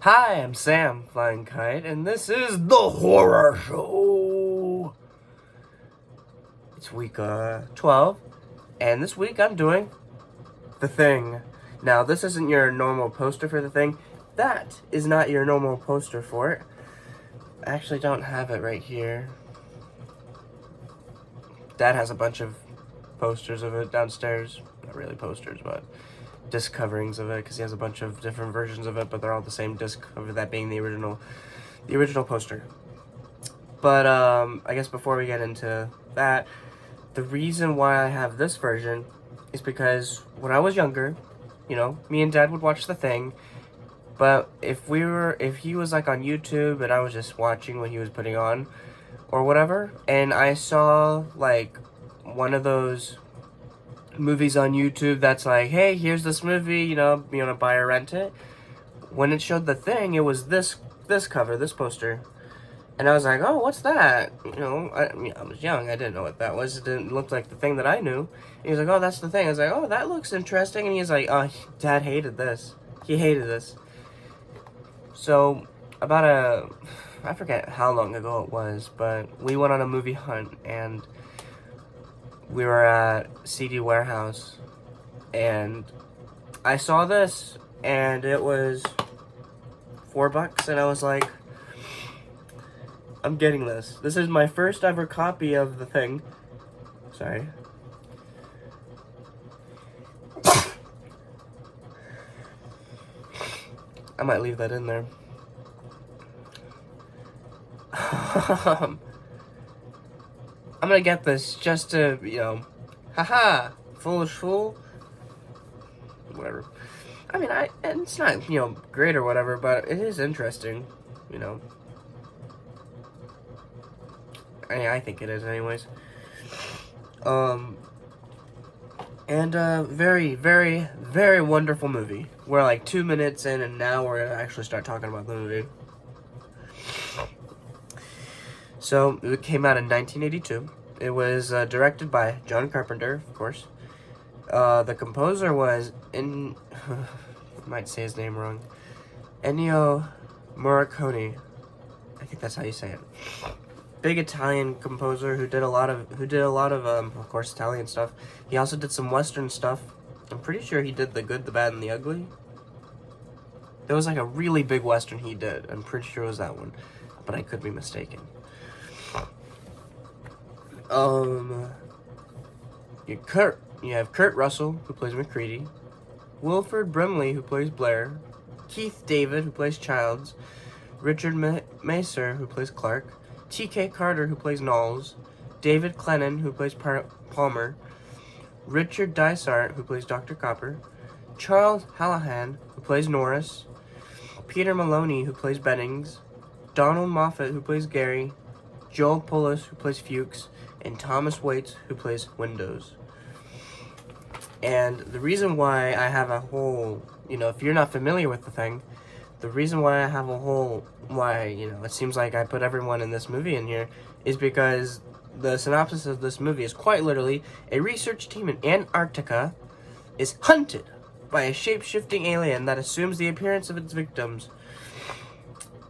Hi, I'm Sam Flying Kite, and this is the Horror Show. It's week 12, and this week I'm doing The Thing. Now, this isn't your normal poster for The Thing. That is not your normal poster for it. I actually don't have it right here. Dad has a bunch of posters of it downstairs. Not really posters, but disc coverings of it, because he has a bunch of different versions of it, but they're all the same disc cover, that being the original poster. But I guess before we get into that, the reason why I have this version is because when I was younger, you know, me and Dad would watch The Thing, but if he was like on YouTube and I was just watching what he was putting on or whatever, and I saw like one of those movies on YouTube that's like, hey, here's this movie, you want to buy or rent it. When it showed The Thing, it was this cover, this poster. And I was like, oh, what's that? I was young. I didn't know what that was. It didn't look like the thing that I knew. And he was like, oh, that's the thing. I was like, oh, that looks interesting. And he's like, oh, Dad hated this. He hated this. So, I forget how long ago it was, but we went on a movie hunt, and we were at CD Warehouse, and I saw this, and it was $4, and I was like, I'm getting this. This is my first ever copy of The Thing. Sorry. I might leave that in there. I'm gonna get this just to, haha, foolish fool. Whatever. I mean, and it's not, great or whatever, but it is interesting, I think it is anyways. And very, very, very wonderful movie. We're like 2 minutes in, and now we're gonna actually start talking about the movie. So, it came out in 1982. It was directed by John Carpenter, of course. The composer was, I might say his name wrong, Ennio Morricone. I think that's how you say it. Big Italian composer who did a lot of course, Italian stuff. He also did some Western stuff. I'm pretty sure he did The Good, the Bad, and the Ugly. There was like a really big Western he did. I'm pretty sure it was that one, but I could be mistaken. You have Kurt Russell, who plays McCready, Wilford Brimley, who plays Blair, Keith David, who plays Childs, Richard Macer, who plays Clark, T.K. Carter, who plays Knowles, David Clennon, who plays Palmer, Richard Dysart, who plays Dr. Copper, Charles Hallahan, who plays Norris, Peter Maloney, who plays Bennings, Donald Moffat, who plays Gary, Joel Pullis, who plays Fuchs, and Thomas Waits, who plays Windows. And the reason why I have a whole, if you're not familiar with The Thing, the reason why I have a whole, it seems like I put everyone in this movie in here, is because the synopsis of this movie is quite literally, a research team in Antarctica is hunted by a shape-shifting alien that assumes the appearance of its victims.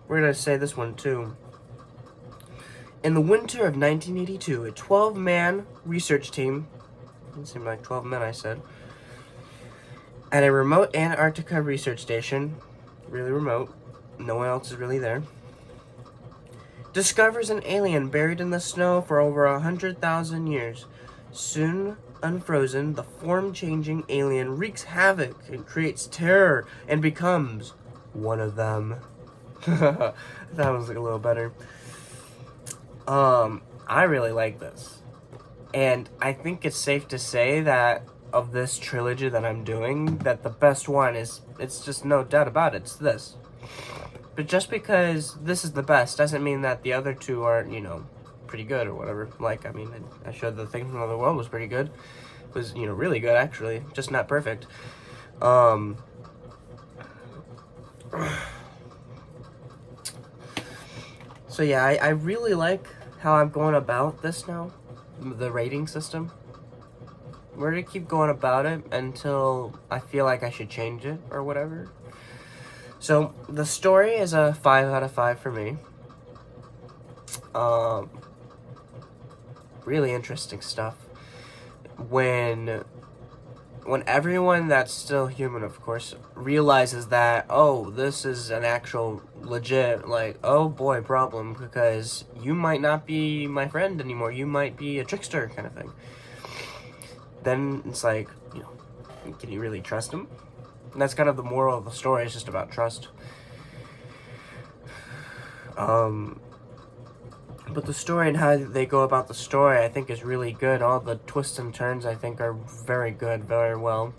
We're going to say this one too. In the winter of 1982, a 12-man research team, it seemed like 12 men I said, at a remote Antarctica research station, really remote, no one else is really there, discovers an alien buried in the snow for over 100,000 years. Soon unfrozen, the form-changing alien wreaks havoc and creates terror and becomes one of them. That was like a little better. I really like this. And I think it's safe to say that of this trilogy that I'm doing, that the best one is, it's just no doubt about it, it's this. But just because this is the best doesn't mean that the other two aren't, pretty good or whatever. Like, I showed The Thing from Another World was pretty good. It was, really good actually, just not perfect. So yeah, I really like how I'm going about this now, the rating system. We're gonna keep going about it until I feel like I should change it or whatever. So, the story is a 5 out of 5 for me. Really interesting stuff. When everyone that's still human, of course, realizes that, oh, this is an actual legit, like, oh boy, problem, because you might not be my friend anymore, you might be a trickster, kind of thing. Then it's like, can you really trust him? And that's kind of the moral of the story, it's just about trust. But the story and how they go about the story, I think, is really good. All the twists and turns, I think, are very good, very well.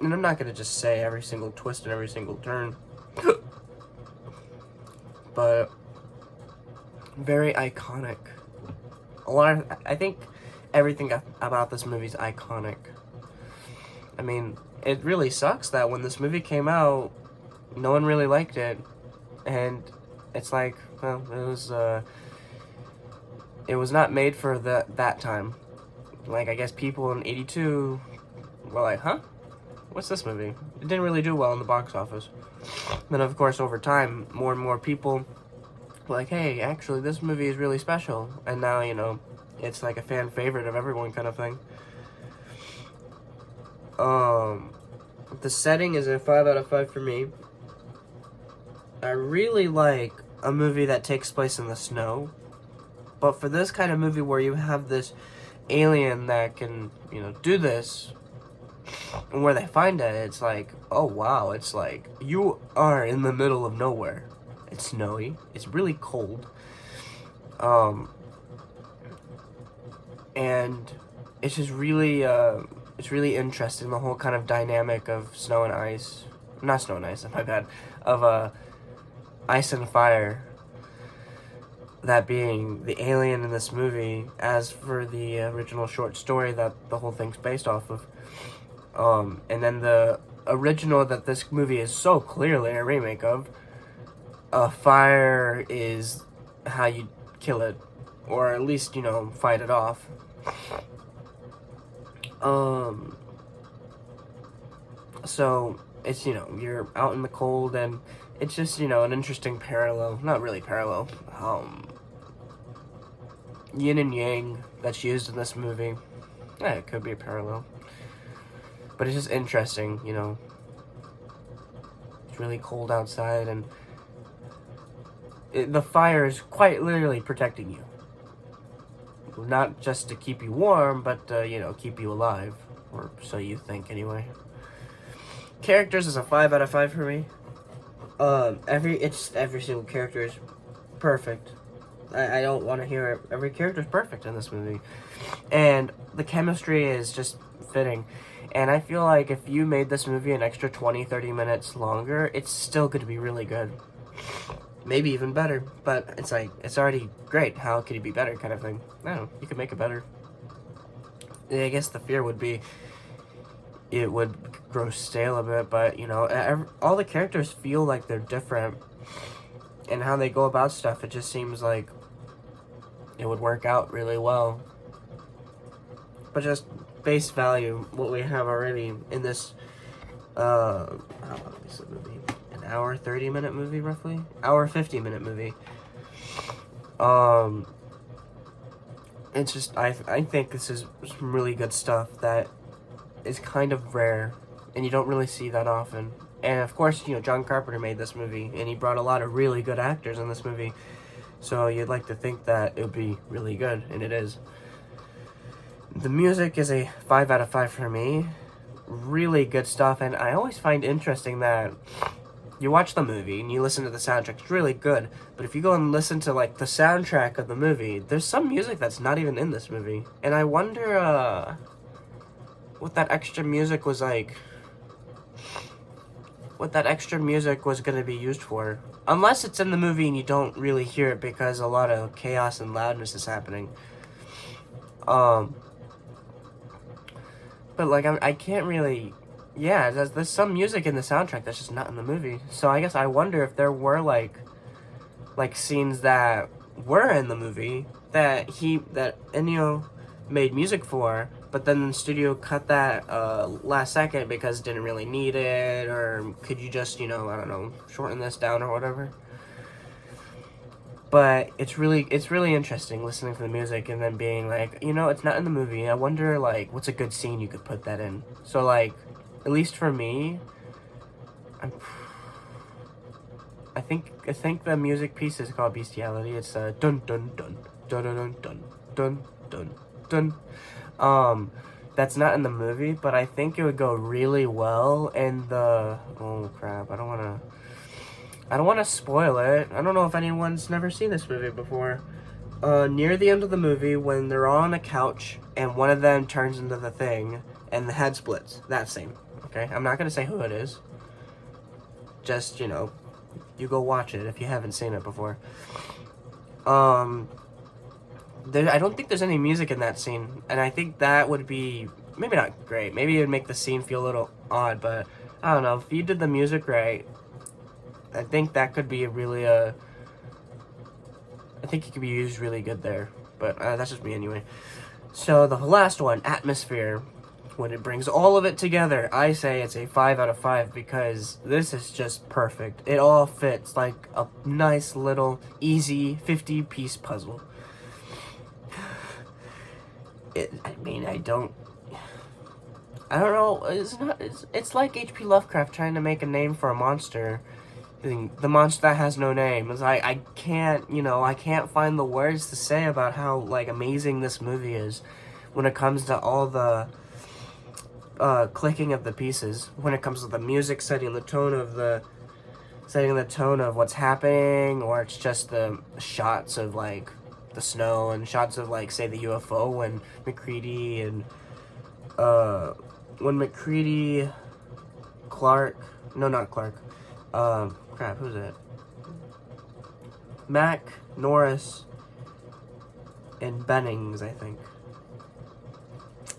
And I'm not going to just say every single twist and every single turn. But very iconic. I think everything about this movie is iconic. I mean, it really sucks that when this movie came out, no one really liked it. And it's like, well, it was not made for that time. Like, I guess people in 82 were like, huh? What's this movie? It didn't really do well in the box office. Then, of course, over time, more and more people were like, hey, actually, this movie is really special. And now, it's like a fan favorite of everyone kind of thing. The setting is a 5 out of 5 for me. I really like a movie that takes place in the snow. But for this kind of movie where you have this alien that can, do this, and where they find it, it's like, oh wow, it's like, you are in the middle of nowhere. It's snowy, it's really cold, and it's just really, it's really interesting, the whole kind of dynamic of snow and ice, not snow and ice, my bad, of, ice and fire. That being the alien in this movie, as for the original short story that the whole thing's based off of. And then the original that this movie is so clearly a remake of, fire is how you kill it, or at least, fight it off. So, it's, you're out in the cold, and it's just, an interesting parallel, not really parallel, yin and yang that's used in this movie. Yeah, it could be a parallel. But it's just interesting, It's really cold outside, and the fire is quite literally protecting you. Not just to keep you warm, but, keep you alive. Or so you think, anyway. Characters is a 5 out of 5 for me. Every single character is perfect. I don't want to hear it. Every character is perfect in this movie. And the chemistry is just fitting. And I feel like if you made this movie an extra 20-30 minutes longer, it's still going to be really good. Maybe even better. But it's like, it's already great. How could it be better, kind of thing? I don't know. You could make it better. I guess the fear would be it would grow stale a bit. But, all the characters feel like they're different. And how they go about stuff, it just seems like it would work out really well. But just base value, what we have already in this, how long is the movie? An hour 30-minute movie, roughly? Hour 50-minute movie. It's just, I think this is some really good stuff that is kind of rare, and you don't really see that often. And of course, John Carpenter made this movie, and he brought a lot of really good actors in this movie. So you'd like to think that it would be really good, and it is. The music is a 5 out of 5 for me. Really good stuff, and I always find interesting that you watch the movie and you listen to the soundtrack. It's really good, but if you go and listen to, like, the soundtrack of the movie, there's some music that's not even in this movie. And I wonder, what that extra music was like. What that extra music was going to be used for. Unless it's in the movie and you don't really hear it because a lot of chaos and loudness is happening. But, like, I can't really... Yeah, there's some music in the soundtrack that's just not in the movie. So I guess I wonder if there were, like scenes that were in the movie that Ennio made music for, but then the studio cut that last second because it didn't really need it, or could you just, I don't know, shorten this down or whatever. But it's really interesting listening to the music and then being like, it's not in the movie. I wonder, like, what's a good scene you could put that in. So, like, at least for me, I think the music piece is called Bestiality. It's dun dun dun dun dun dun dun dun dun. That's not in the movie, but I think it would go really well in the. Oh crap! I don't want to spoil it. I don't know if anyone's never seen this movie before. Near the end of the movie, when they're on a couch and one of them turns into the thing and the head splits. That scene. Okay, I'm not gonna say who it is. Just you go watch it if you haven't seen it before. I don't think there's any music in that scene, and I think that would be maybe not great. Maybe it would make the scene feel a little odd, but I don't know. If you did the music right, I think that could be I think it could be used really good there, but that's just me anyway. So the last one, Atmosphere. When it brings all of it together, I say it's a 5 out of 5 because this is just perfect. It all fits like a nice little easy 50-piece puzzle. I don't know. It's like H.P. Lovecraft trying to make a name for a monster. The monster that has no name. It's like I can't find the words to say about how like amazing this movie is when it comes to all the clicking of the pieces, when it comes to the music setting the tone of what's happening, or it's just the shots of like the snow and shots of like say the UFO when McCready and who's it? Mac, Norris, and Bennings, I think.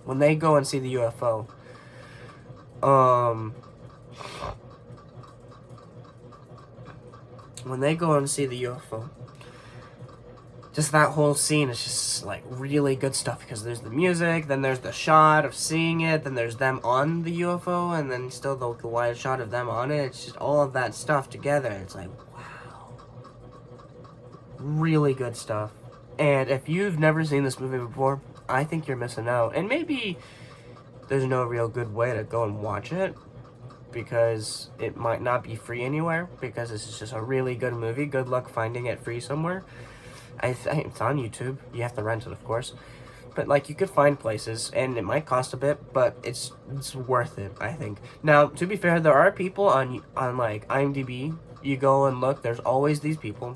When they go and see the UFO, just that whole scene is just like really good stuff because there's the music, then there's the shot of seeing it, then there's them on the UFO, and then still the wide shot of them on it. It's just all of that stuff together. It's like, wow. Really good stuff. And if you've never seen this movie before, I think you're missing out. And maybe there's no real good way to go and watch it because it might not be free anywhere because this is just a really good movie. Good luck finding it free somewhere. I think it's on YouTube. You have to rent it, of course. But like you could find places and it might cost a bit, but it's worth it, I think. Now, to be fair, there are people on like IMDb. You go and look, there's always these people.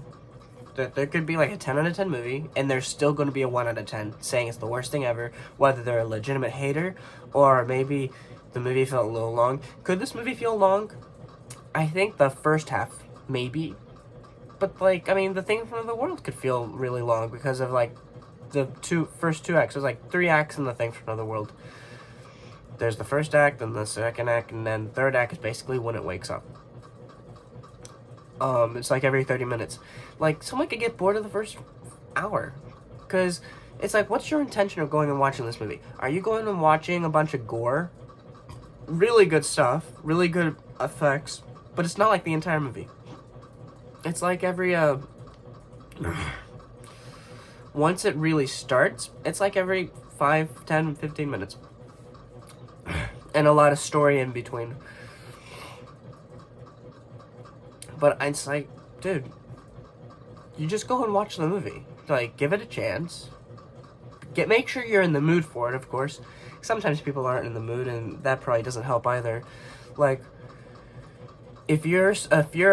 There could be like a 10 out of 10 movie, and there's still going to be a 1 out of 10 saying it's the worst thing ever, whether they're a legitimate hater or maybe the movie felt a little long. Could this movie feel long? I think the first half, maybe. But like, I mean, The Thing from the World could feel really long because of like the first two acts. There's like 3 acts in The Thing from Another World. There's the first act, then the second act, and then the third act is basically when it wakes up. It's like every 30 minutes. Like, someone could get bored of the first hour. Because it's like, what's your intention of going and watching this movie? Are you going and watching a bunch of gore? Really good stuff. Really good effects. But it's not like the entire movie. It's like every, once it really starts, it's like every 5, 10, 15 minutes. And a lot of story in between. But it's like, dude, you just go and watch the movie. Like, give it a chance. Make sure you're in the mood for it, of course. Sometimes people aren't in the mood, and that probably doesn't help either. Like, if you're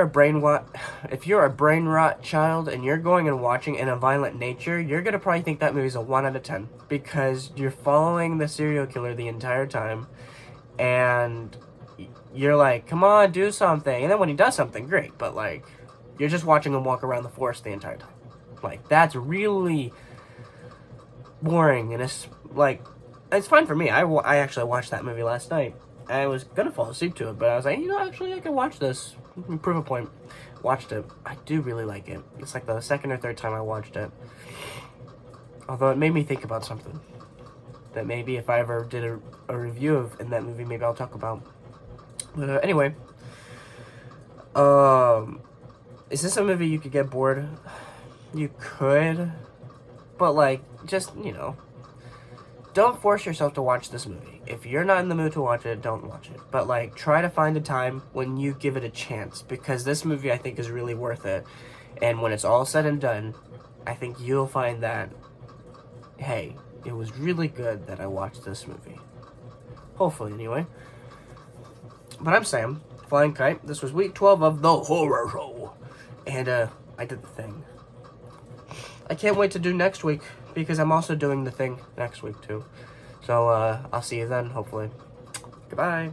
a brain rot child and you're going and watching In a Violent Nature, you're gonna probably think that movie's a 1 out of 10 because you're following the serial killer the entire time, and you're like, come on, do something. And then when he does something, great. But, like, you're just watching him walk around the forest the entire time. Like, that's really boring. And it's, like, it's fine for me. I actually watched that movie last night. I was going to fall asleep to it. But I was like, actually, I can watch this. Prove a point. Watched it. I do really like it. It's like the second or third time I watched it. Although it made me think about something. that maybe if I ever did a review of in that movie, maybe I'll talk about. But anyway, is this a movie you could get bored? You could, but like, just, you know, don't force yourself to watch this movie. If you're not in the mood to watch it, don't watch it. But like, try to find a time when you give it a chance, because this movie I think is really worth it. And when it's all said and done, I think you'll find that, hey, it was really good that I watched this movie. Hopefully, anyway. But I'm Sam, Flying Kite. This was week 12 of The Horror Show. And, I did the thing. I can't wait to do next week, because I'm also doing the thing next week, too. So, I'll see you then, hopefully. Goodbye.